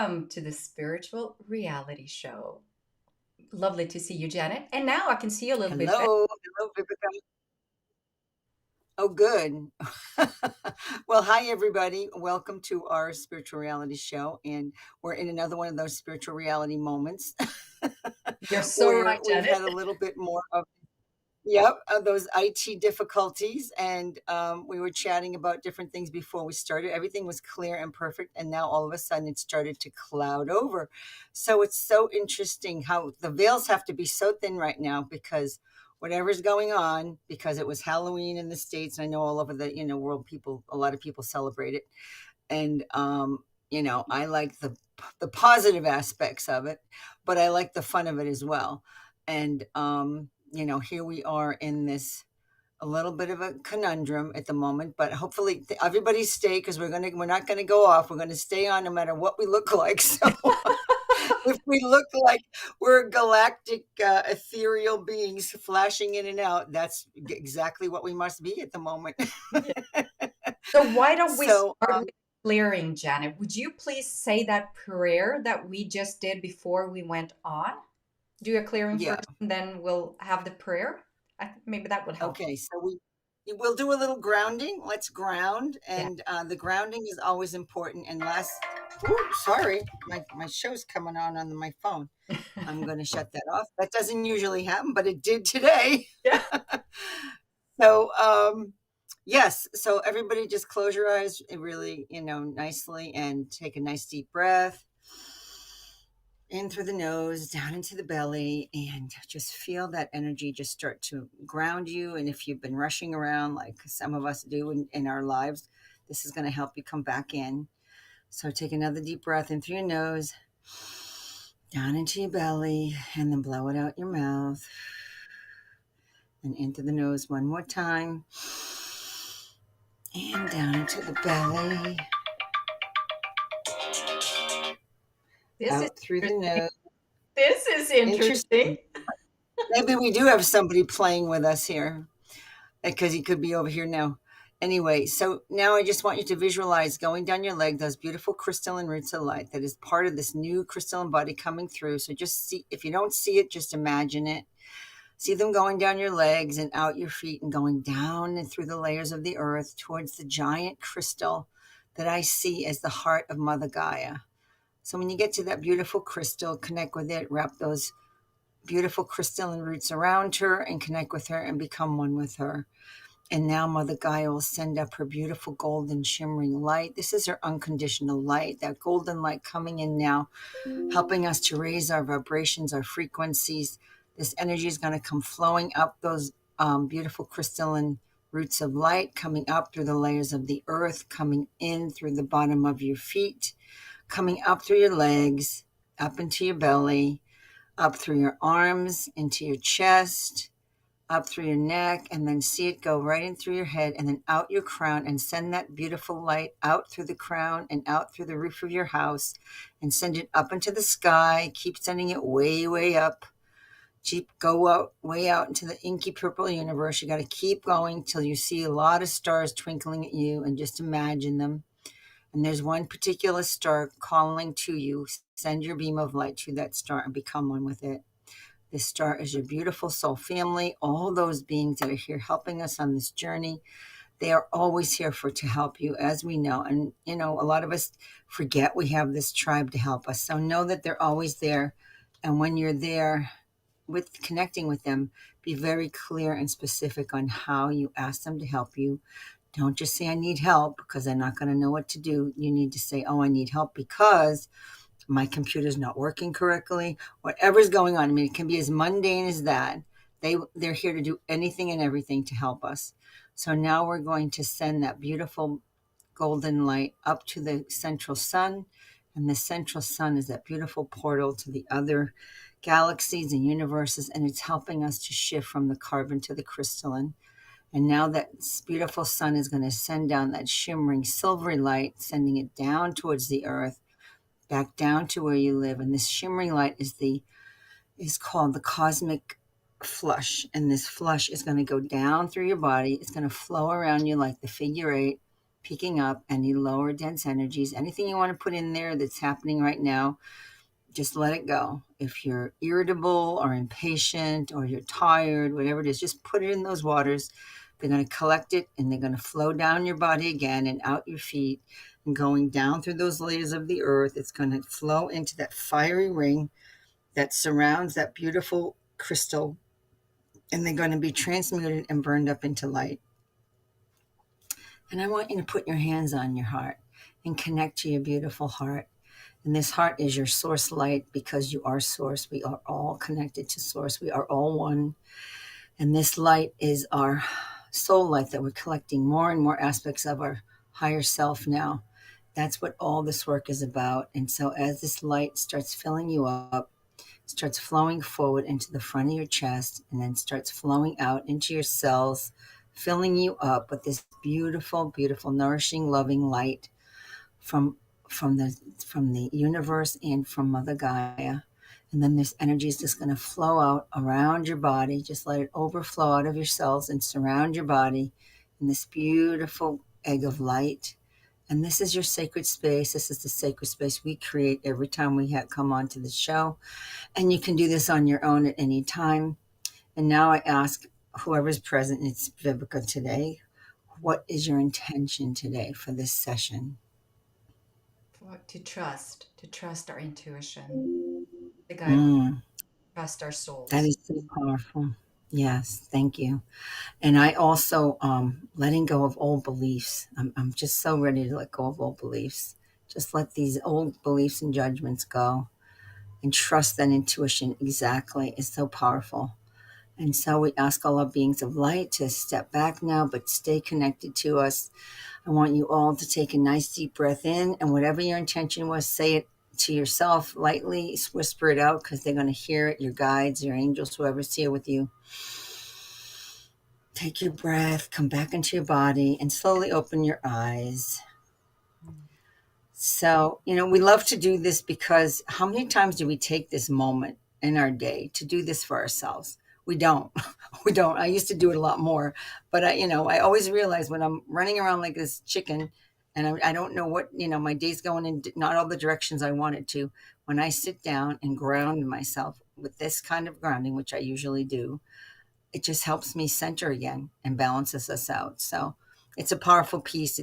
welcome to the Spiritual Reality Show. Lovely to see you, Janet. And now I can see you a little bit better. Hello, Vivica. Oh, good. Well, hi, everybody. Welcome to our spiritual reality show. And we're in another one of those spiritual reality moments You're so where right, we've Janet. had a little bit more of, yep, of those IT difficulties. And we were chatting about different things before we started. Everything was clear and perfect. And now all of a sudden it started to cloud over. So it's so interesting how the veils have to be so thin right now because whatever's going on, because it was Halloween in the States, and I know all over the world, people, a lot of people celebrate it. And I like the positive aspects of it, but I like the fun of it as well. And here we are in this a little bit of a conundrum at the moment, but hopefully everybody stay, because we're not gonna go off. We're gonna stay on no matter what we look like. So if we look like we're galactic, ethereal beings flashing in and out, that's exactly what we must be at the moment. Yeah. So why don't we So, start with clearing, Janet? Would you please say that prayer that we just did before we went on? Do a clearing yeah. first, and then we'll have the prayer. I think maybe that would help. Okay, so we'll do a little grounding. Let's ground, Yeah. and the grounding is always important. And ooh, sorry, my show's coming on my phone. I'm going to shut that off. That doesn't usually happen, but it did today. Yeah. So, yes. So everybody, just close your eyes, really, nicely, and take a nice deep breath in through the nose, down into the belly, and just feel that energy just start to ground you. And if you've been rushing around like some of us do in our lives, this is going to help you come back in. So take another deep breath in through your nose, down into your belly, and then blow it out your mouth. And into the nose one more time. And down into the belly, This is out through the interesting. nose. This is interesting. Interesting. Maybe we do have somebody playing with us here, because he could be over here now. Anyway, so now I just want you to visualize going down your leg, those beautiful crystalline roots of light that is part of this new crystalline body coming through. So just see, if you don't see it, just imagine it. See them going down your legs and out your feet and going down and through the layers of the earth towards the giant crystal that I see as the heart of Mother Gaia. So when you get to that beautiful crystal, connect with it, wrap those beautiful crystalline roots around her and connect with her and become one with her. And now Mother Gaia will send up her beautiful golden shimmering light. This is her unconditional light, that golden light coming in now, helping us to raise our vibrations, our frequencies. This energy is going to come flowing up those beautiful crystalline roots of light, coming up through the layers of the earth, coming in through the bottom of your feet, coming up through your legs, up into your belly, up through your arms, into your chest, up through your neck, and then see it go right in through your head and then out your crown, and send that beautiful light out through the crown and out through the roof of your house, and send it up into the sky. Keep sending it way, way up. Go out, way out into the inky purple universe. You got to keep going till you see a lot of stars twinkling at you, and just imagine them. And there's one particular star calling to you. Send your beam of light to that star and become one with it. This star is your beautiful soul family, all those beings that are here helping us on this journey. They are always here to help you, as we know. And, a lot of us forget we have this tribe to help us. So know that they're always there. And when you're there with connecting with them, be very clear and specific on how you ask them to help you. Don't just say, I need help, because they're not going to know what to do. You need to say, oh, I need help because my computer's not working correctly, whatever's going on. I mean, it can be as mundane as that. They're here to do anything and everything to help us. So now we're going to send that beautiful golden light up to the central sun. And the central sun is that beautiful portal to the other galaxies and universes. And it's helping us to shift from the carbon to the crystalline. And now that beautiful sun is going to send down that shimmering silvery light, sending it down towards the earth, back down to where you live. And this shimmering light is called the cosmic flush. And this flush is going to go down through your body. It's going to flow around you like the figure eight. picking up any lower dense energies, anything you want to put in there that's happening right now. Just let it go. If you're irritable or impatient or you're tired, whatever it is, just put it in those waters. They're going to collect it and they're going to flow down your body again and out your feet and going down through those layers of the earth. It's going to flow into that fiery ring that surrounds that beautiful crystal, and they're going to be transmuted and burned up into light. And I want you to put your hands on your heart and connect to your beautiful heart. And this heart is your source light because you are source. We are all connected to source. We are all one. And this light is our soul light that we're collecting more and more aspects of our higher self now. That's what all this work is about. And so as this light starts filling you up, starts flowing forward into the front of your chest, and then starts flowing out into your cells, filling you up with this beautiful, beautiful, nourishing, loving light from from the universe and from Mother Gaia. And then this energy is just going to flow out around your body. Just let it overflow out of your cells and surround your body in this beautiful egg of light. And this is your sacred space. This is the sacred space we create every time we come on to the show. And you can do this on your own at any time. And now I ask whoever's present, it's Vivica today, what is your intention today for this session? To trust our intuition, the guide, Mm, trust our that souls. is so powerful. Yes, thank you. And I also letting go of old beliefs. I'm just so ready to let go of old beliefs. Just let these old beliefs and judgments go and trust that intuition exactly is so powerful. And so we ask all our beings of light to step back now, but stay connected to us. I want you all to take a nice deep breath in, and whatever your intention was, say it to yourself lightly, whisper it out because they're going to hear it, your guides, your angels, whoever's here with you. Take your breath, come back into your body, and slowly open your eyes. So, we love to do this because how many times do we take this moment in our day to do this for ourselves? We don't. We don't. I used to do it a lot more, but I always realize when I'm running around like this chicken and I don't know what, my day's going in not all the directions I want it to. When I sit down and ground myself with this kind of grounding, which I usually do, it just helps me center again and balances us out. So it's a powerful piece.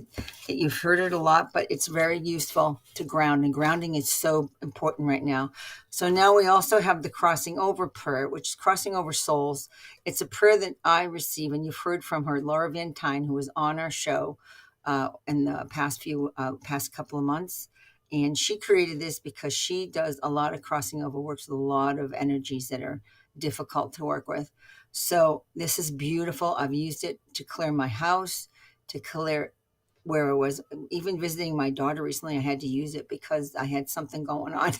You've heard it a lot, but it's very useful to ground, and grounding is so important right now. So now we also have the crossing over prayer, which is crossing over souls. It's a prayer that I receive, and you've heard from her, Laura Van Tyne, who was on our show in the past couple of months. And she created this because she does a lot of crossing over, works with a lot of energies that are difficult to work with. So this is beautiful. I've used it to clear my house, to clear where I was even visiting my daughter recently. I had to use it because I had something going on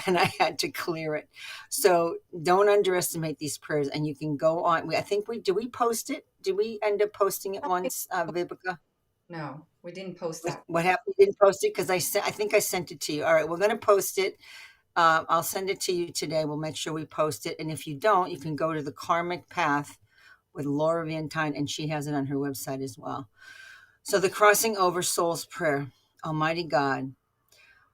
and I had to clear it. So don't underestimate these prayers. And you can go on. I think we post it? Did we end up posting it once, Vivica? No, we didn't post that. What happened? You didn't post it because I think I sent it to you. All right, we're going to post it. I'll send it to you today. We'll make sure we post it. And if you don't, you can go to the Karmic Path with Laura Van Tyne, and she has it on her website as well. So the Crossing Over Souls Prayer. Almighty God,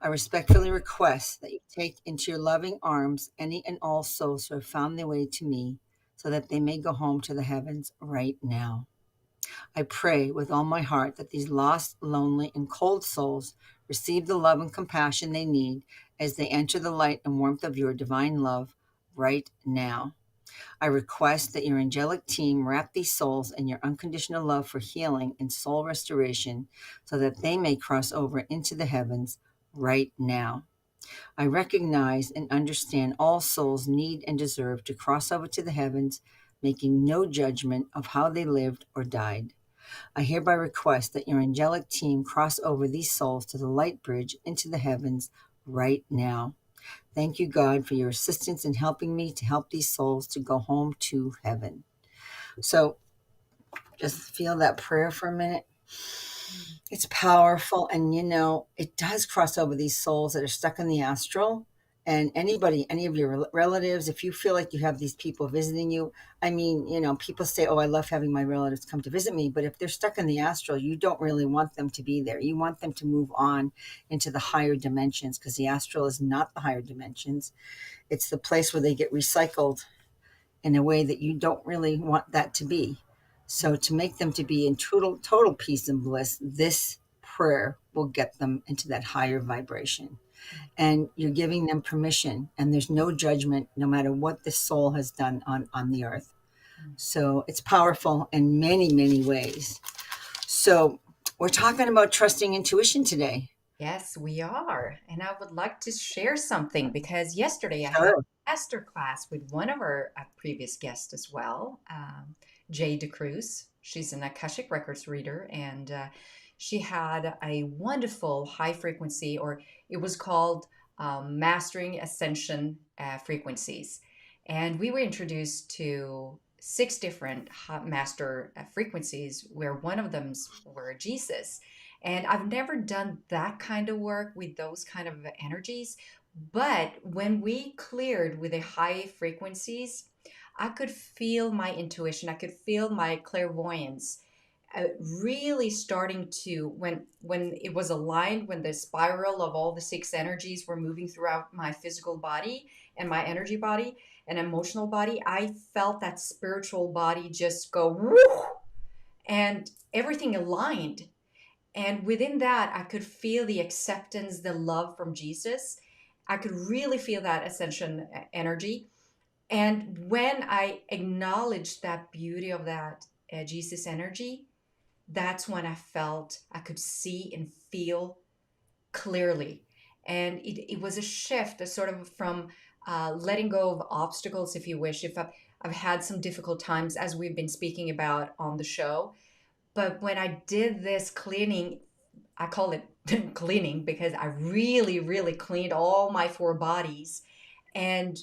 I respectfully request that you take into your loving arms any and all souls who have found their way to me so that they may go home to the heavens right now. I pray with all my heart that these lost, lonely, and cold souls receive the love and compassion they need as they enter the light and warmth of your divine love right now. I request that your angelic team wrap these souls in your unconditional love for healing and soul restoration so that they may cross over into the heavens right now. I recognize and understand all souls need and deserve to cross over to the heavens, making no judgment of how they lived or died. I hereby request that your angelic team cross over these souls to the light bridge into the heavens right now. Thank you, God, for your assistance in helping me to help these souls to go home to heaven. So just feel that prayer for a minute. It's powerful. And, it does cross over these souls that are stuck in the astral And anybody, any of your relatives, if you feel like you have these people visiting you, I mean, people say, oh, I love having my relatives come to visit me. But if they're stuck in the astral, you don't really want them to be there. You want them to move on into the higher dimensions, because the astral is not the higher dimensions. It's the place where they get recycled in a way that you don't really want that to be. So to make them to be in total peace and bliss, this prayer will get them into that higher vibration. And you're giving them permission, and there's no judgment, no matter what the soul has done on the earth. So it's powerful in many, many ways. So we're talking about trusting intuition today. Yes, we are. And I would like to share something because yesterday I had Sure. a master class with one of our previous guests as well, Jay DeCruz. She's an Akashic Records reader, and she had a wonderful high frequency, or it was called Mastering Ascension Frequencies. And we were introduced to six different master frequencies, where one of them were Jesus. And I've never done that kind of work with those kind of energies. But when we cleared with the high frequencies, I could feel my intuition. I could feel my clairvoyance really starting to, when it was aligned, when the spiral of all the six energies were moving throughout my physical body and my energy body and emotional body, I felt that spiritual body just go whoo, and everything aligned. And within that, I could feel the acceptance, the love from Jesus. I could really feel that ascension energy. And when I acknowledged that beauty of that Jesus energy, that's when I felt I could see and feel clearly. And it was a shift, a sort of from letting go of obstacles, if you wish. If I've had some difficult times, as we've been speaking about on the show. But when I did this cleaning, I call it cleaning because I really, really cleaned all my four bodies. And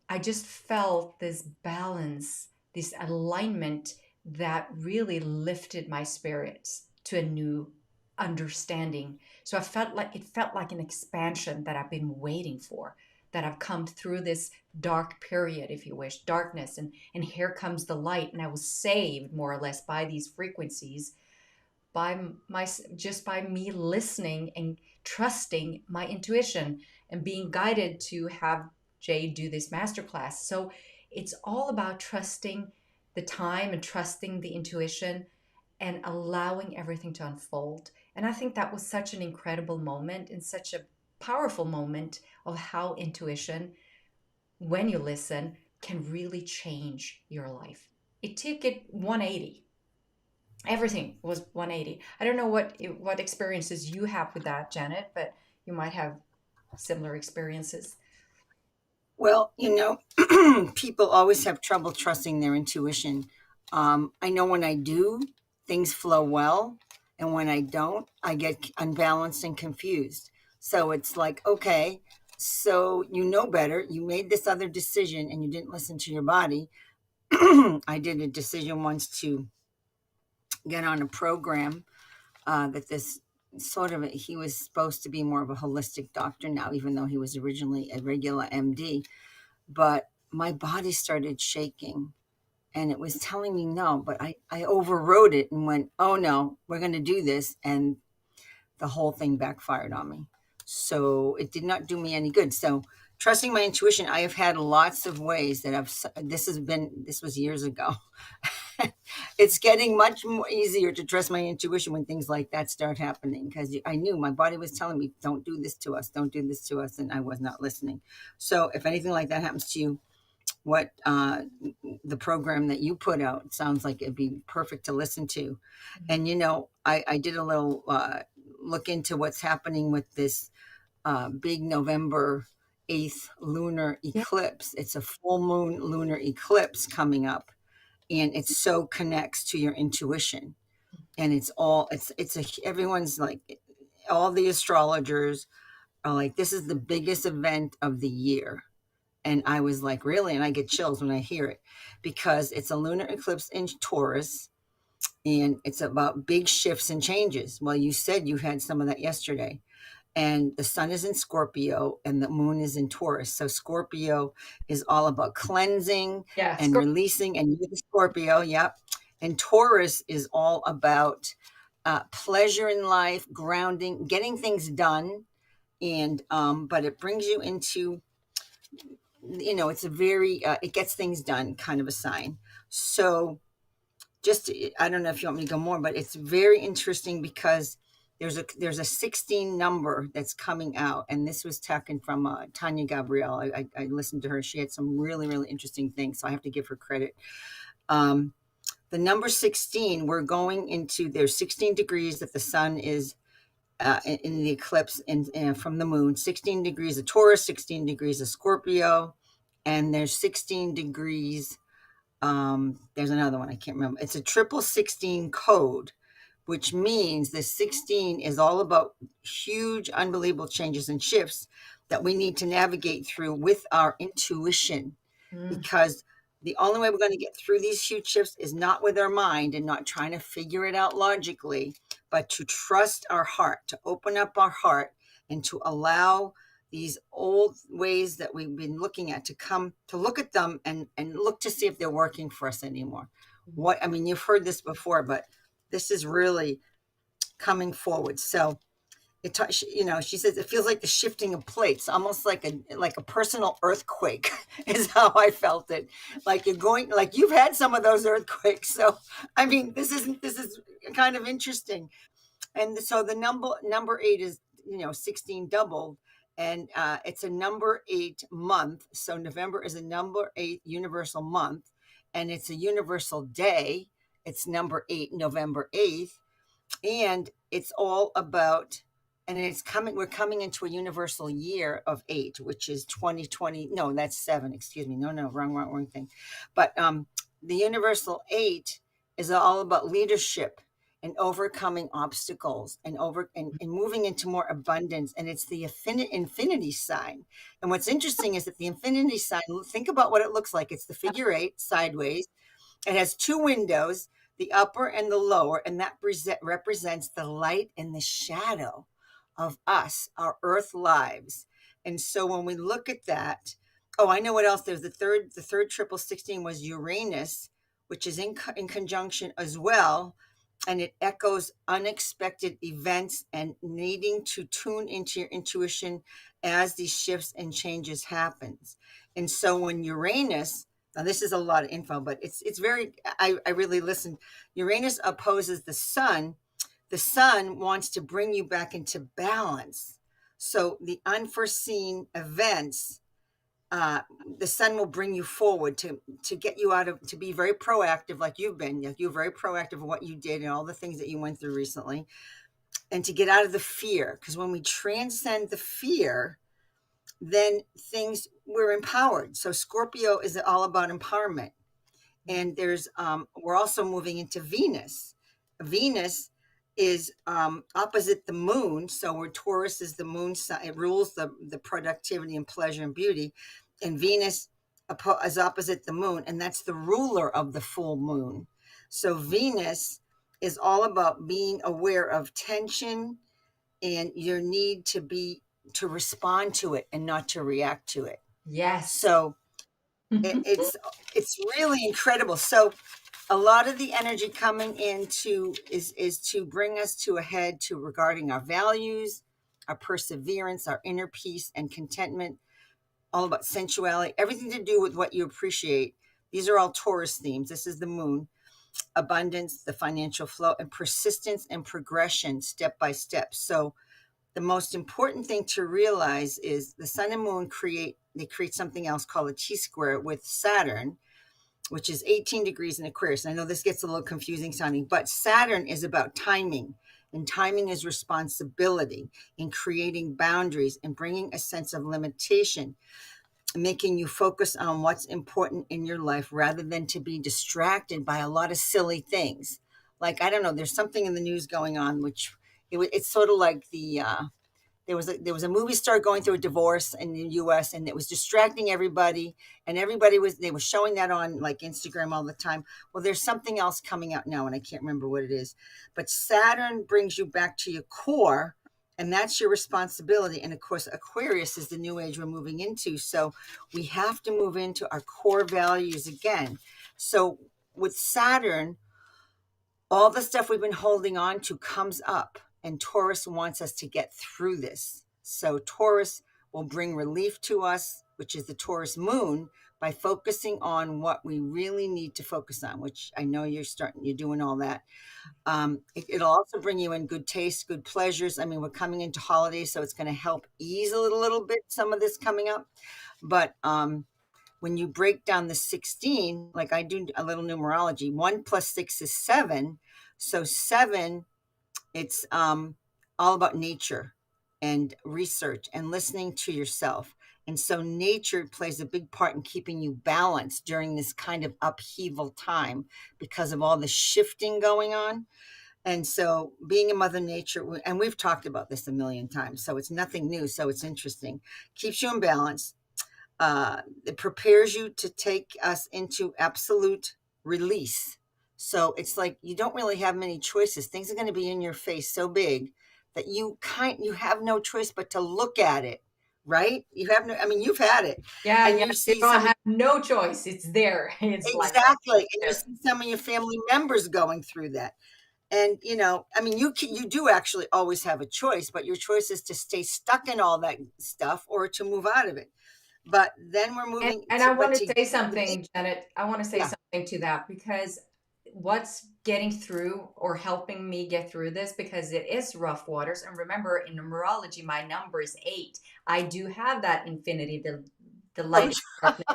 I just felt this balance, this alignment that really lifted my spirits to a new understanding. So I felt like it felt like an expansion that I've been waiting for, that I've come through this dark period, if you wish, darkness, and here comes the light, and I was saved more or less by these frequencies, by my just by me listening and trusting my intuition and being guided to have Jay do this masterclass. So it's all about trusting the time and trusting the intuition and allowing everything to unfold. And I think that was such an incredible moment and such a powerful moment of how intuition, when you listen, can really change your life. It took it 180. Everything was 180. I don't know what experiences you have with that, Janet, but you might have similar experiences. Well, people always have trouble trusting their intuition. I know when I do, things flow well. And when I don't, I get unbalanced and confused. So it's like, okay, so you know better. You made this other decision and you didn't listen to your body. I did a decision once to get on a program that this sort of, he was supposed to be more of a holistic doctor now, even though he was originally a regular MD. But my body started shaking and it was telling me no, but I overrode it and went, oh no, we're going to do this. And the whole thing backfired on me. So it did not do me any good. So trusting my intuition, I have had lots of ways that this was years ago. It's getting much more easier to trust my intuition when things like that start happening, because I knew my body was telling me, don't do this to us, don't do this to us. And I was not listening. So if anything like that happens to you, what the program that you put out sounds like it'd be perfect to listen to. And I did a little look into what's happening with this big November 8th lunar Yeah. eclipse. It's a full moon lunar eclipse coming up, and it so connects to your intuition. And everyone's like, all the astrologers are like, this is the biggest event of the year. And I was like, really? And I get chills when I hear it, because it's a lunar eclipse in Taurus, and it's about big shifts and changes. Well, you said you had some of that yesterday. and the sun is in Scorpio and the moon is in Taurus. So Scorpio is all about cleansing Yeah, and releasing, and you're the Scorpio, yep. And Taurus is all about pleasure in life, grounding, getting things done, and but it brings you into, it's a very it gets things done kind of a sign. So just, I don't know if you want me to go more, but it's very interesting because there's a 16 number that's coming out, and this was taken from Tanya Gabrielle. I listened to her. She had some really really interesting things, so I have to give her credit. um, the number 16, we're going into, there's 16 degrees that the sun is in the eclipse, and from the moon, 16 degrees of Taurus, 16 degrees of Scorpio, and there's 16 degrees. There's another one I can't remember. It's a triple 16 code, which means the 16 is all about huge, unbelievable changes and shifts that we need to navigate through with our intuition, mm, because the only way we're going to get through these huge shifts is not with our mind and not trying to figure it out logically, but to trust our heart, to open up our heart, and to allow these old ways that we've been looking at to come to look at them and look to see if they're working for us anymore. mm. What I mean, you've heard this before, but this is really coming forward. So she says it feels like the shifting of plates, almost like a personal earthquake is how I felt it. Like you're going, like you've had some of those earthquakes. So I mean, this is kind of interesting. And so the number eight is 16 doubled, and it's a number eight month. So November is a number eight universal month, and it's a universal day. It's number eight, November 8th, and it's all about, and it's coming, we're coming into a universal year of eight, which is 2020. No, that's seven, excuse me. No, wrong thing. But the universal eight is all about leadership and overcoming obstacles and moving into more abundance. And it's the infinity sign. And what's interesting is that the infinity sign, think about what it looks like. It's the figure eight sideways. It has two windows, the upper and the lower, and that represents the light and the shadow of us, our earth lives. And so when we look at that, oh, I know what else. There's the third triple 16 was Uranus, which is in conjunction as well. And it echoes unexpected events and needing to tune into your intuition as these shifts and changes happens. And so when Uranus, now this is a lot of info, but it's very, I really listened. Uranus opposes the sun. The sun wants to bring you back into balance. So the unforeseen events, the sun will bring you forward to get you out of, to be very proactive, like you've been. You're very proactive of what you did and all the things that you went through recently, and to get out of the fear. Because when we transcend the fear, then we're empowered. So Scorpio is all about empowerment. And we're also moving into Venus. Venus is opposite the moon. So where Taurus is the moon sign, it rules the productivity and pleasure and beauty. And Venus is opposite the moon, and that's the ruler of the full moon. So Venus is all about being aware of tension and your need to respond to it and not to react to it. Yes. So it's really incredible. So a lot of the energy coming into is to bring us to a head to regarding our values, our perseverance, our inner peace and contentment, all about sensuality, everything to do with what you appreciate. These are all Taurus themes. This is the moon, abundance, the financial flow, and persistence and progression step by step. So the most important thing to realize is the sun and moon create something else called a T-square with Saturn, which is 18 degrees in Aquarius. And I know this gets a little confusing sounding, but Saturn is about timing, and timing is responsibility in creating boundaries and bringing a sense of limitation, making you focus on what's important in your life rather than to be distracted by a lot of silly things. Like, I don't know, there's something in the news going on, which it's sort of like there was a movie star going through a divorce in the US, and it was distracting everybody, and they were showing that on like Instagram all the time. Well, there's something else coming out now, and I can't remember what it is. But Saturn brings you back to your core And that's your responsibility. And of course, Aquarius is the new age we're moving into. So we have to move into our core values again. So with Saturn, all the stuff we've been holding on to comes up, and Taurus wants us to get through this. So Taurus will bring relief to us, which is the Taurus moon, by focusing on what we really need to focus on, which I know you're doing all that. It'll also bring you in good taste, good pleasures. I mean, we're coming into holidays, so it's going to help ease a little bit some of this coming up. But when you break down the 16, like I do a little numerology, 1 + 6 is 7. So 7, it's all about nature and research and listening to yourself. And so nature plays a big part in keeping you balanced during this kind of upheaval time because of all the shifting going on. And so being a mother nature, and we've talked about this a million times, so it's nothing new. So it's interesting, keeps you in balance. It prepares you to take us into absolute release. So it's like you don't really have many choices. Things are going to be in your face so big that you have no choice but to look at it, right? You have no, I mean, you've had it, Yeah, and yeah. you You see don't some. have no choice. It's there. It's like Exactly, and you there. see some of your family members going through that. And I mean, you do actually always have a choice, but your choice is to stay stuck in all that stuff or to move out of it. But then we're moving And to, I but want to to say the big, something, Janet. I want to say yeah. something to that because what's getting through or helping me get through this because it is rough waters. And remember, in numerology, my number is 8. I do have that infinity, the light Oh, and darkness.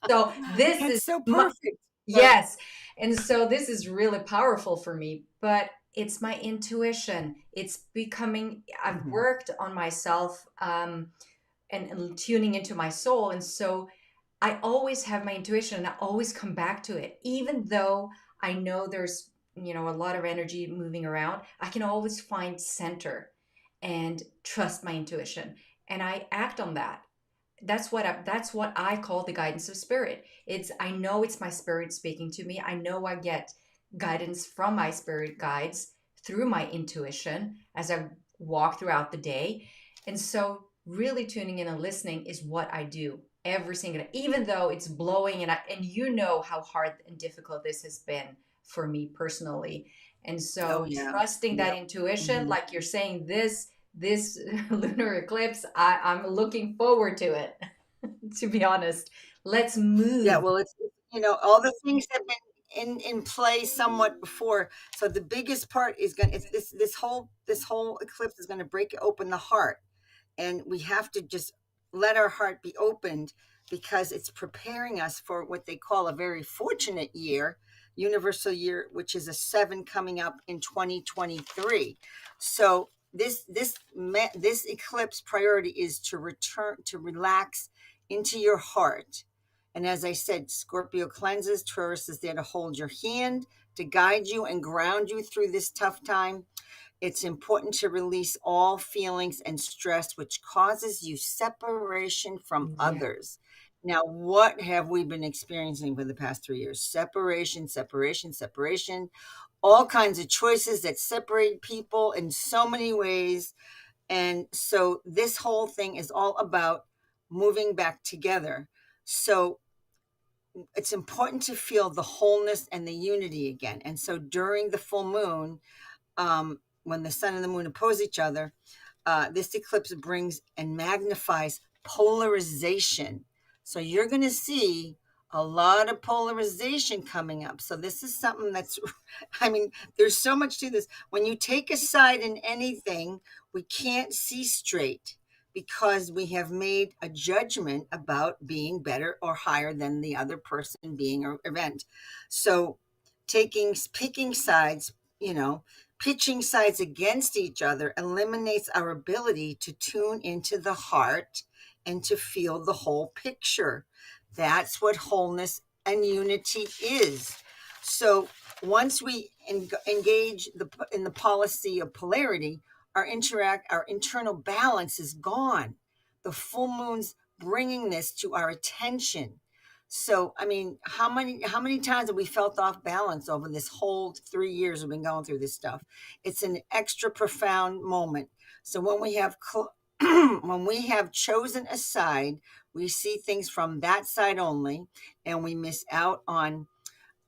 So this is that's so my, perfect. Yeah. yes. And so this is really powerful for me, but it's my intuition. It's becoming, I've Mhm. worked on myself and tuning into my soul. And so I always have my intuition and I always come back to it. Even though I know there's, a lot of energy moving around, I can always find center and trust my intuition. And I act on that. That's what I call the guidance of spirit. I know it's my spirit speaking to me. I know I get guidance from my spirit guides through my intuition as I walk throughout the day. And so really tuning in and listening is what I do every single day, even though it's blowing and you know how hard and difficult this has been for me personally. And Oh so yeah. trusting that Yep. intuition, Mhm. like you're saying, this lunar eclipse, I'm looking forward to it, to be honest. Let's Yeah. move. Well, it's all the things have been in play somewhat before. So the biggest part is going. It's this whole eclipse is going to break open the heart, and we have to just let our heart be opened because it's preparing us for what they call a very fortunate year, universal year, which is a 7 coming up in 2023. So this eclipse priority is to return to relax into your heart. And as I said, Scorpio cleanses, Taurus is there to hold your hand, to guide you and ground you through this tough time. It's important to release all feelings and stress which causes you separation from Yeah. others. Now, what have we been experiencing for the past 3 years? Separation, separation, separation, all kinds of choices that separate people in so many ways. And so, this whole thing is all about moving back together. So, it's important to feel the wholeness and the unity again. And so, during the full moon, when the sun and the moon oppose each other, this eclipse brings and magnifies polarization. So you're going to see a lot of polarization coming up. So this is something that's, I mean, there's so much to this. When you take a side in anything, we can't see straight because we have made a judgment about being better or higher than the other person, being or event. So picking sides, you know, pitching sides against each other eliminates our ability to tune into the heart and to feel the whole picture. That's what wholeness and unity is. So once we engage in the policy of polarity, our internal balance is gone. The full moon's bringing this to our attention. So, I mean, how many times have we felt off balance over this whole 3 years we've been going through this stuff? It's an extra profound moment. So when we have when we have chosen a side, we see things from that side only, and we miss out on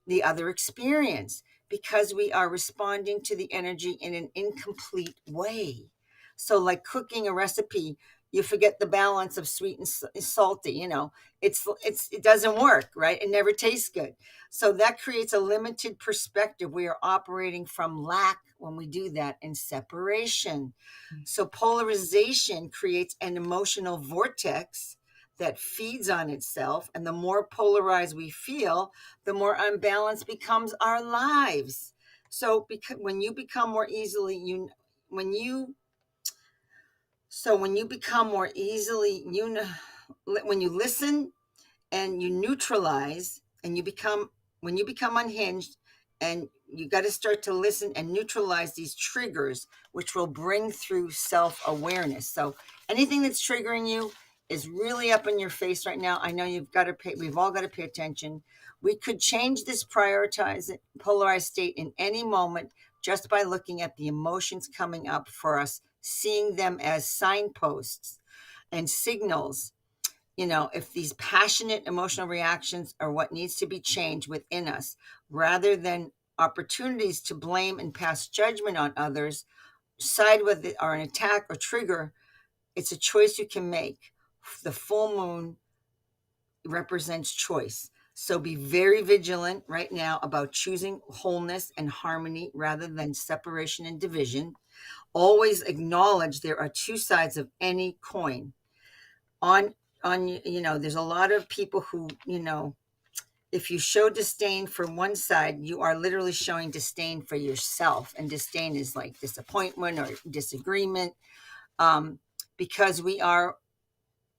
the other experience because we are responding to the energy in an incomplete way. So, like cooking a recipe, you forget the balance of sweet and salty. It doesn't work, right? It never tastes good. So that creates a limited perspective. We are operating from lack when we do that, in separation. So polarization creates an emotional vortex that feeds on itself, and the more polarized we feel, the more unbalanced becomes our lives. So because when you become more easily you when you so when you become more easily when you listen and you neutralize, and you become when you become unhinged, and you got to start to listen and neutralize these triggers, which will bring through self-awareness. So anything that's triggering you is really up in your face right now. I know we've all got to pay attention. We could change this polarized state in any moment just by looking at the emotions coming up for us, seeing them as signposts and signals. If these passionate emotional reactions are what needs to be changed within us, rather than opportunities to blame and pass judgment on others, side with it or an attack or trigger, it's a choice you can make. The full moon represents choice. So be very vigilant right now about choosing wholeness and harmony rather than separation and division. Always acknowledge there are two sides of any coin. On there's a lot of people who, if you show disdain for one side, you are literally showing disdain for yourself, and disdain is like disappointment or disagreement. Because we are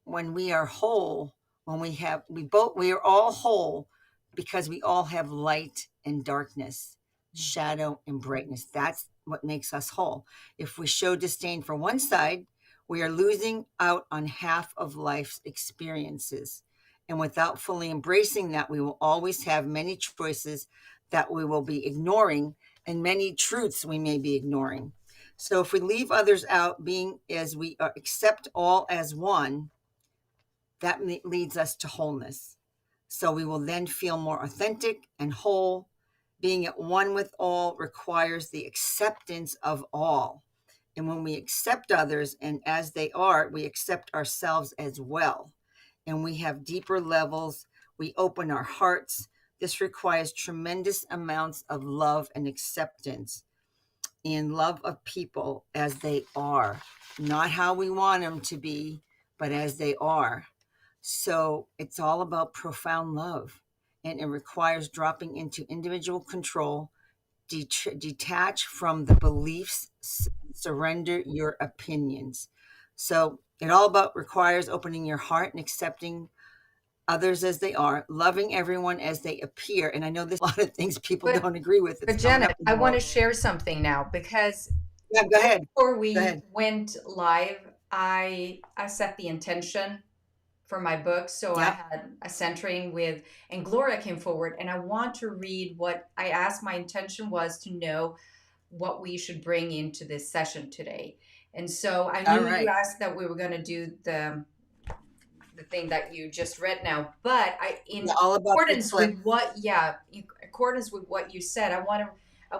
when we are whole, we are all whole, because we all have light and darkness, shadow and brightness. That's what makes us whole. If we show disdain for one side, we are losing out on half of life's experiences. And without fully embracing that, we will always have many choices that we will be ignoring, and many truths we may be ignoring. So if we leave others out, being as we are, accept all as one, that leads us to wholeness. So we will then feel more authentic and whole. Being at one with all requires the acceptance of all. And when we accept others and as they are, we accept ourselves as well. And we have deeper levels. We open our hearts. This requires tremendous amounts of love and acceptance, and love of people as they are, not how we want them to be, but as they are. So it's all about profound love, and it requires dropping into individual control, detach from the beliefs, surrender your opinions. So it all about requires opening your heart and accepting others as they are, loving everyone as they appear. And I know there's a lot of things people But don't agree with. It's but coming up Janet, I want more. to share something now because Yeah, go right ahead. before Go we ahead. went live, I set the intention for my book. So I Yep. had a centering with, and Gloria came forward, and I want to read what I asked. My intention was to know what we should bring into this session today. And so I All knew you right. asked that we were going to do the thing that you just read now, but Yeah, in all about the accordance eclipse. with what, yeah, in accordance with what you said, I want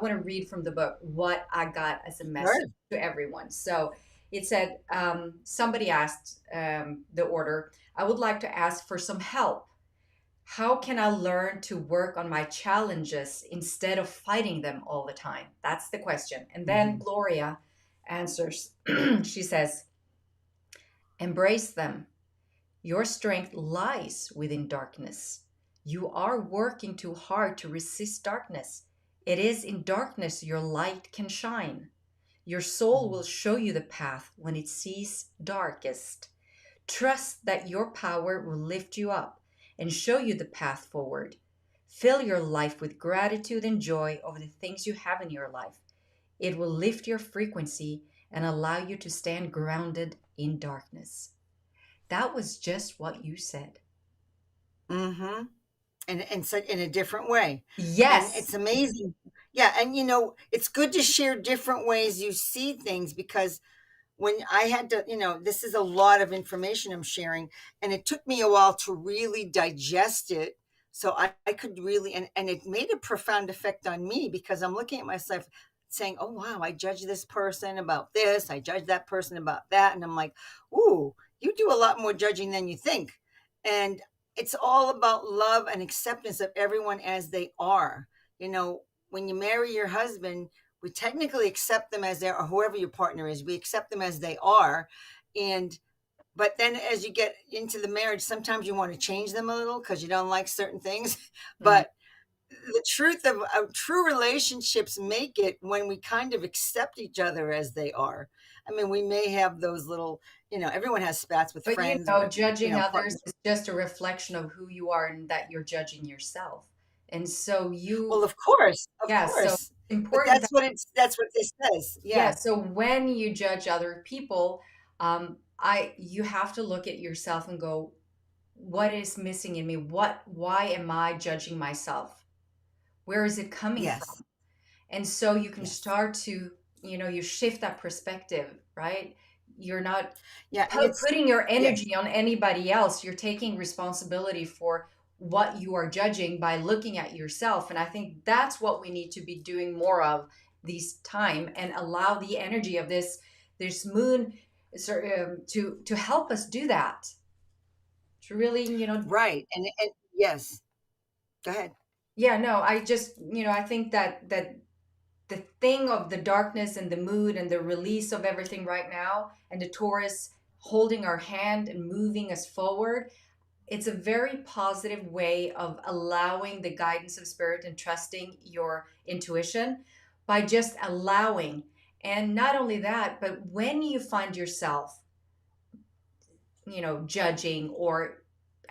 to read from the book what I got as a message Sure. to everyone. So it said, somebody asked, the order, I would like to ask for some help. How can I learn to work on my challenges instead of fighting them all the time? That's the question. And then Mhm. Gloria answers, she says, embrace them. Your strength lies within darkness. You are working too hard to resist darkness. It is in darkness your light can shine. Your soul will Mhm. show you the path when it sees darkest. Trust that your power will lift you up and show you the path forward. Fill your life with gratitude and joy over the things you have in your life. It will lift your frequency and allow you to stand grounded in darkness. That was just what you said. Mhm. And so in a different way. And Yes. it's amazing. Yeah, and it's good to share different ways you see things because when I had to, this is a lot of information I'm sharing, and it took me a while to really digest it. So I could really, and it made a profound effect on me because I'm looking at myself saying, oh, wow, I judge this person about this, I judge that person about that. And I'm like, ooh, you do a lot more judging than you think. And it's all about love and acceptance of everyone as they are. When you marry your husband, we technically accept them as they are, or whoever your partner is, we accept them as they are. And but then as you get into the marriage, sometimes you want to change them a little because you don't like certain things. Mhm. But the truth of true relationships make it when we kind of accept each other as they are. I mean, we may have those little, everyone has spats with But friends or judging others partners. is just a reflection of who you are and that you're judging yourself. And so Well, of course, of yeah, so course. But important that, that's what this says. yeah, Yeah. so when you judge other people, you have to look at yourself and go, what is missing in me? Why am I judging myself? Where is it coming Yes. from? And so you can Yes. start to, you shift that perspective, right? You're not Yeah. And it's putting your yes. energy on anybody else. You're taking responsibility for what you are judging by looking at yourself. And I think that's what we need to be doing more of this time, and allow the energy of this moon to help us do that. To really, Right. And yes. Go ahead. yeah, no, I just, I think that the thing of the darkness and the mood and the release of everything right now, and the Taurus holding our hand and moving us forward, it's a very positive way of allowing the guidance of spirit and trusting your intuition by just allowing. And not only that, but when you find yourself, judging or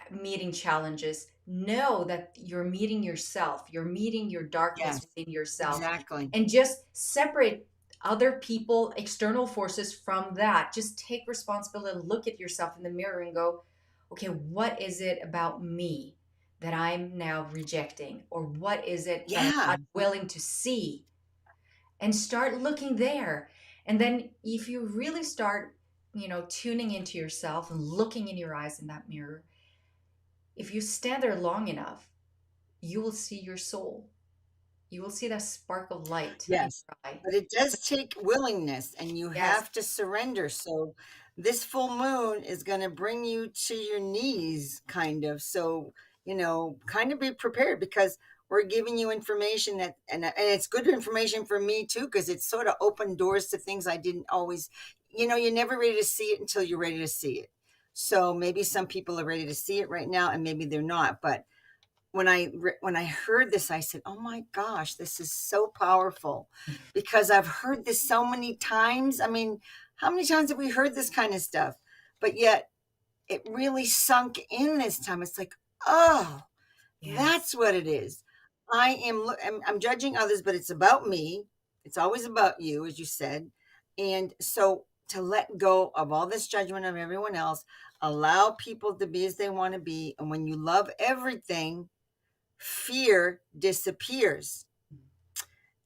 meeting challenges, know that you're meeting yourself, you're meeting your darkness Yes. within yourself, Exactly. and just separate other people, external forces from that. Just take responsibility, look at yourself in the mirror and go, okay, what is it about me that I'm now rejecting? Or what is it that I'm Yeah. not willing to see? And start looking there. And then if you really start, tuning into yourself and looking in your eyes in that mirror, if you stand there long enough, you will see your soul. You will see that spark of light in Yes. your eye. But it does take willingness and you Yes. have to surrender. So this full moon is going to bring you to your knees, kind of. So, kind of be prepared because we're giving you information and it's good information for me too, because it's sort of opened doors to things I didn't always, you're never ready to see it until you're ready to see it. So maybe some people are ready to see it right now and maybe they're not. But when I heard this, I said, "Oh my gosh, this is so powerful," because I've heard this so many times. I mean, how many times have we heard this kind of stuff? But yet, it really sunk in this time. It's like, oh, Yes. that's what it is. I'm judging others, but it's about me. It's always about you, as you said, and so to let go of all this judgment of everyone else, allow people to be as they want to be, and when you love everything fear disappears.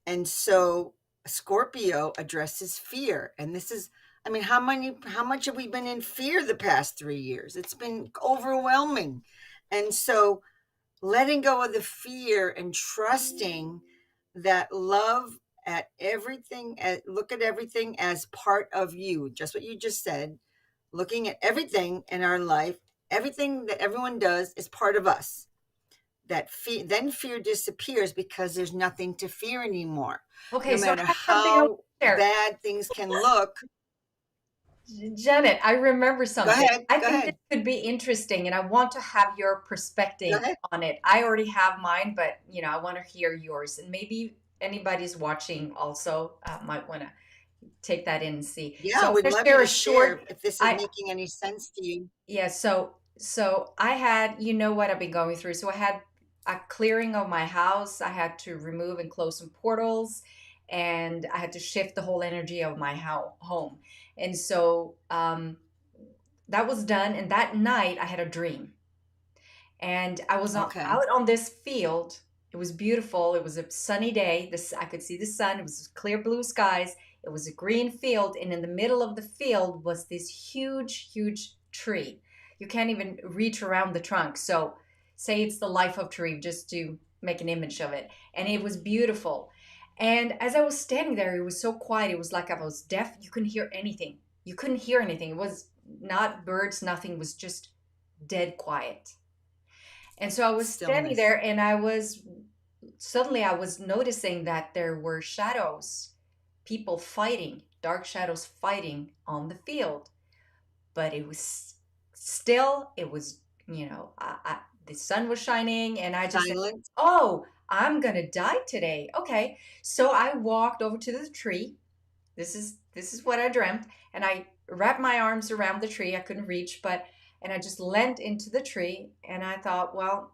And so Scorpio addresses fear. And this is, I mean, how much have we been in fear the past 3 years? It's been overwhelming. And so letting go of the fear and trusting that love at everything, look at everything as part of you, just what you just said, looking at everything in our life, everything that everyone does is part of us that fear disappears because there's nothing to fear anymore. Okay, No so I matter have something I want how to share. bad things can look. Janet, I remember Go something. ahead. I Go think this ahead. could be interesting, and I want to have your Go perspective ahead. on it. I already have mine, but I want to hear yours, and maybe anybody's watching also might want to take that in and see. So Yeah, I'm we'd going to love you share to a short. share if this is I making any sense to you. Yeah, so I had, what I've been going through. So I had a clearing of my house. I had to remove and close some portals, and I had to shift the whole energy of my home. And so that was done. And that night I had a dream. And I was Okay. out on this field. It was beautiful. It was a sunny day. This I could see the sun. It was clear blue skies. It was a green field, and in the middle of the field was this huge, huge tree. You can't even reach around the trunk. So, say it's the life of tree, just to make an image of it. And it was beautiful. And as I was standing there, it was so quiet. It was like I was deaf. You couldn't hear anything. You couldn't hear anything. It was not birds, nothing. It was just dead quiet. And so I was standing Stillness. there, and I was suddenly I was noticing that there were shadows, people fighting, dark shadows fighting on the field. But it was still, it was, the sun was shining, and I just said, Silent. "Oh, I'm gonna die today." Okay. So I walked over to the tree. This is what I dreamt, and I wrapped my arms around the tree. I couldn't reach, but and I just leant into the tree, and I thought, well,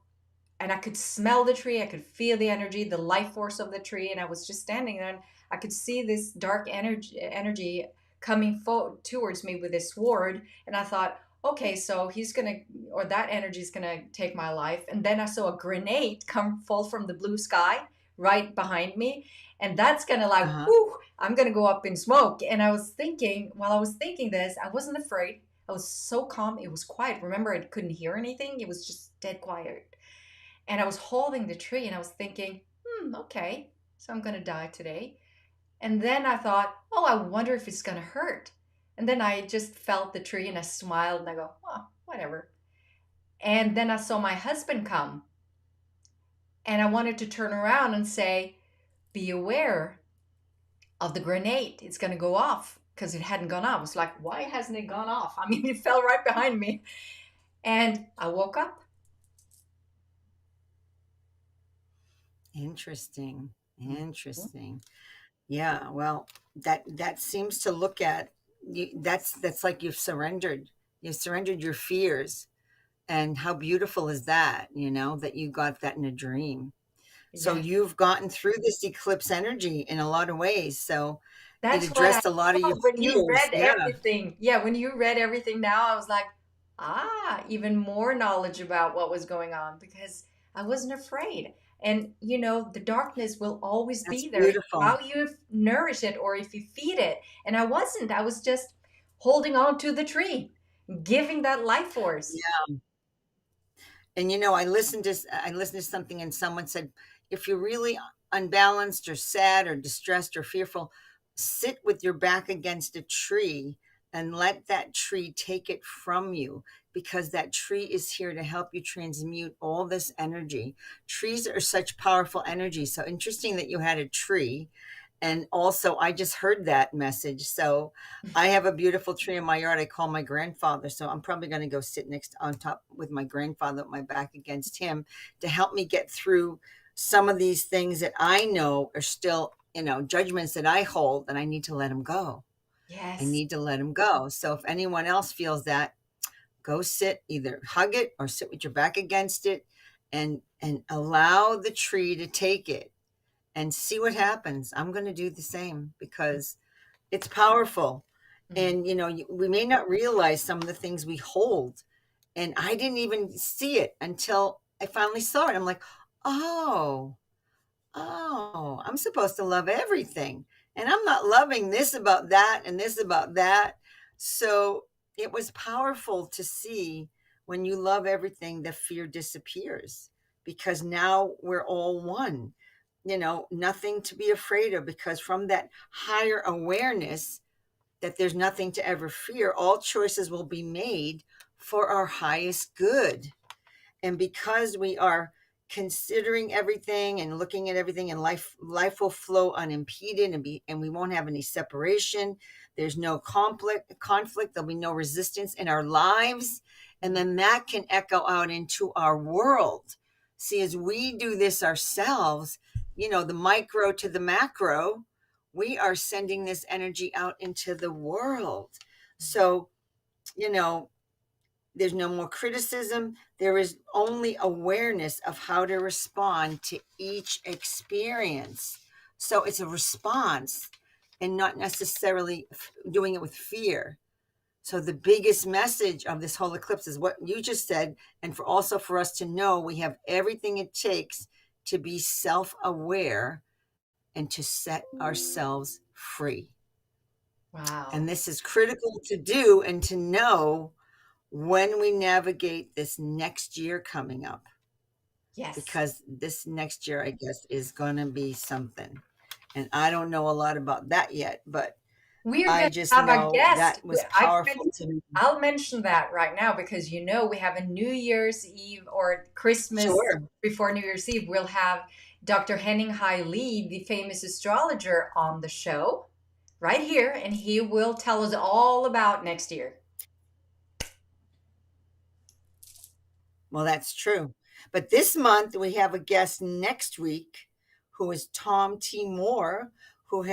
and I could smell the tree. I could feel the energy, the life force of the tree, and I was just standing there, and I could see this dark energy coming towards me with his sword, and I thought, okay, so he's gonna, or that energy is gonna take my life. And then I saw a grenade come fall from the blue sky right behind me, and that's gonna like, Uh-huh. whoo, I'm gonna go up in smoke. And I was thinking, while I was thinking this, I wasn't afraid. I was so calm. It was quiet. Remember, I couldn't hear anything. It was just dead quiet. And I was holding the tree, and I was thinking, okay, so I'm going to die today. And then I thought, oh, I wonder if it's going to hurt. And then I just felt the tree, and I smiled, and I go, oh, whatever. And then I saw my husband come, and I wanted to turn around and say, be aware of the grenade. It's going to go off, because it hadn't gone off. I was like, why hasn't it gone off? I mean, it fell right behind me. And I woke up. Interesting. Interesting. Yeah, well, that seems to look at you, that's like you've surrendered. You've surrendered your fears. And how beautiful is that, that you got that in a dream. So Yes. you've gotten through this eclipse energy in a lot of ways. So it That's what I addressed a lot of your thought when you fears. read Yeah, everything. Yeah, when you read everything now, I was like, even more knowledge about what was going on, because I wasn't afraid. And the darkness will always that's be there. It's beautiful. how you nourish it or if you feed it. And I wasn't. I was just holding on to the tree, giving that life force. And I listened to something and someone said, if you're really unbalanced or sad or distressed or fearful, sit with your back against a tree and let that tree take it from you, because that tree is here to help you transmute all this energy. Trees are such powerful energy. So interesting that you had a tree. And also, I just heard that message. So I have a beautiful tree in my yard. I call my grandfather. So I'm probably going to go sit next on top with my grandfather, with my back against him, to help me get through some of these things that I know are still, judgments that I hold, and I need to let them go. I Yes. need to let them go. So if anyone else feels that, go sit, either hug it or sit with your back against it, and allow the tree to take it and see what happens. I'm going to do the same because it's powerful. Mm. And, we may not realize some of the things we hold. And I didn't even see it until I finally saw it. I'm like, oh, oh, I'm supposed to love everything. And I'm not loving this about that and this about that. So it was powerful to see when you love everything, the fear disappears, because now we're all one. Nothing to be afraid of, because from that higher awareness that there's nothing to ever fear, all choices will be made for our highest good. And because we are considering everything and looking at everything, and life will flow unimpeded, and we won't have any separation. There's no conflict, there'll be no resistance in our lives. And then that can echo out into our world. See, as we do this ourselves, the micro to the macro, we are sending this energy out into the world. So, you know there's no more criticism. There is only awareness of how to respond to each experience. So it's a response, and not necessarily doing it with fear. So the biggest message of this whole eclipse is what you just said, and for also for us to know we have everything it takes to be self-aware and to set ourselves free. And Wow. this is critical to do and to know when we navigate this next year coming up, Yes. because this next year, I guess, is going to be something. And I don't know a lot about that yet, but We're I going just to have a know guest. that was powerful to me. I'll mention that right now because we have a New Year's Eve or Christmas Sure. before New Year's Eve. We'll have Dr. Henning Hai Lee, the famous astrologer, on the show right here, and he will tell us all about next year. Well, that's true. But this month we have a guest next week who is Tom T. Moore, who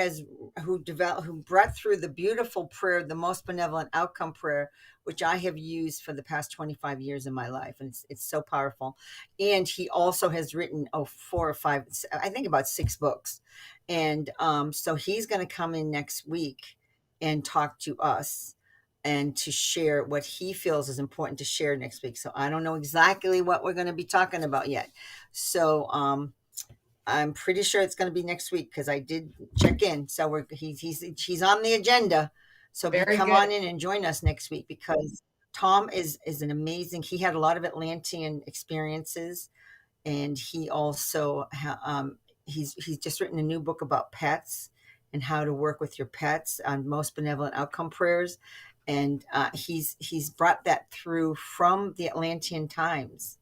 brought through the beautiful prayer, the most benevolent outcome prayer, which I have used for the past 25 years in my life. And it's so powerful. And he also has written, 4 or 5, I think about 6 books. And so he's going to come in next week and talk to us and to share what he feels is important to share next week. So I don't know exactly what we're going to be talking about yet. So I'm pretty sure it's going to be next week because I did check in. So he's on the agenda. So be Very come good. on in and join us next week because Tom is an amazing. He had a lot of Atlantean experiences, and he also he's just written a new book about pets and how to work with your pets on most benevolent outcome prayers, and he's brought that through from the Atlantean times.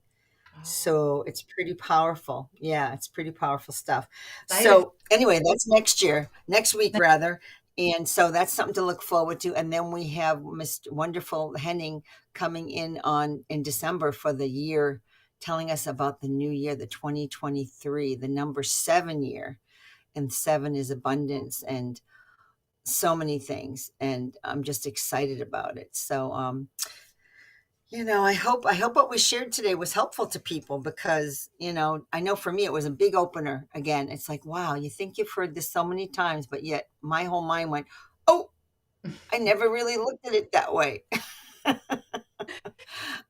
Oh, So it's pretty powerful. Yeah, it's pretty powerful stuff. excited. So anyway, that's next week rather. And so that's something to look forward to. And then we have Mr. Wonderful Henning coming in December for the year, telling us about the new year, the 2023, the number 7 year. And 7 is abundance and so many things. And I'm just excited about it. So I hope what we shared today was helpful to people because, I know for me it was a big opener. Again, it's like, wow, you think you've heard this so many times, but yet my whole mind went, oh, I never really looked at it that way. I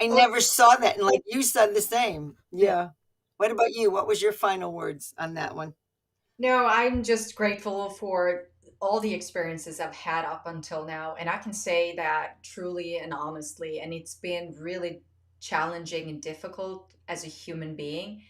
Well, never saw that. And like you said the same. yeah. Yeah. What about you? What was your final words on that one? No, I'm just grateful for all the experiences I've had up until now. And I can say that truly and honestly. And it's been really challenging and difficult as a human being.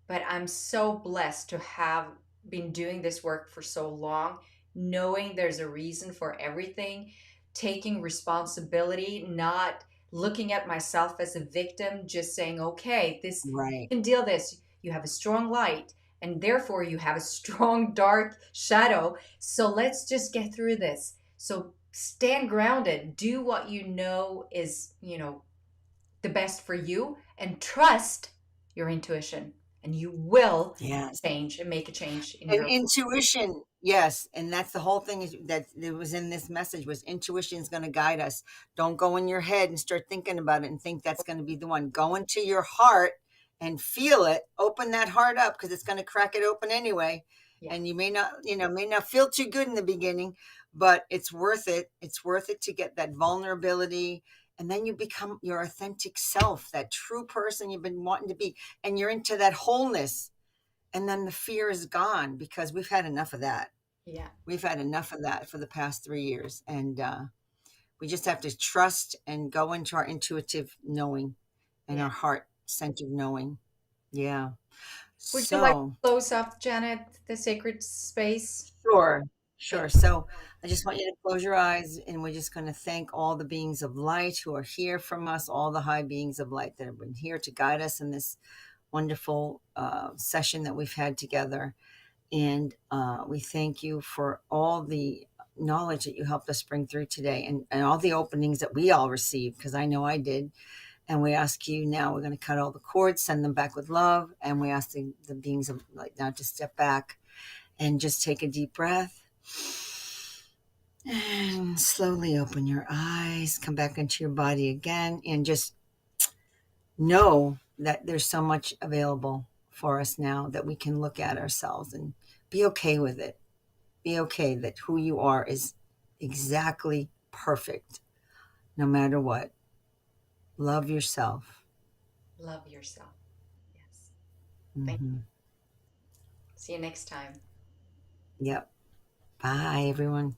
But I'm so blessed to have been doing this work for so long, knowing there's a reason for everything, taking responsibility, not looking at myself as a victim, just saying, okay, this Right. you can deal this. You have a strong light, and therefore you have a strong dark shadow. So let's just get through this. So stand grounded, do what you know is, the best for you, and trust your intuition, and you will Yes. change and make a change in And your intuition, yes, and that's the whole thing is that it was in this message was intuition is going to guide us. Don't go in your head and start thinking about it and think that's going to be the one. Go into your heart and feel it. Open that heart up because it's going to crack it open anyway. yeah, And you may not feel too good in the beginning, but it's worth it. It's worth it to get that vulnerability. And then you become your authentic self, that true person you've been wanting to be. And you're into that wholeness, and then the fear is gone because we've had enough of that. yeah, We've had enough of that for the past 3 years. And we just have to trust and go into our intuitive knowing and yeah. our heart centered knowing. Yeah. Would you like So, to close up, Janet, the sacred space? sure. Okay. Sure. So I just want you to close your eyes and we're just going to thank all the beings of light who are here from us, all the high beings of light that have been here to guide us in this wonderful session that we've had together. And we thank you for all the knowledge that you helped us bring through today and all the openings that we all received, because I know I did. And we ask you now, we're going to cut all the cords, send them back with love. And we ask the beings of light now to step back and just take a deep breath. And slowly open your eyes, come back into your body again, and just know that there's so much available for us now that we can look at ourselves and be okay with it. Be okay that who you are is exactly perfect. no matter what. Love yourself. Love yourself. Yes. Thank you. Hmm. See you next time. Yep. Bye, everyone.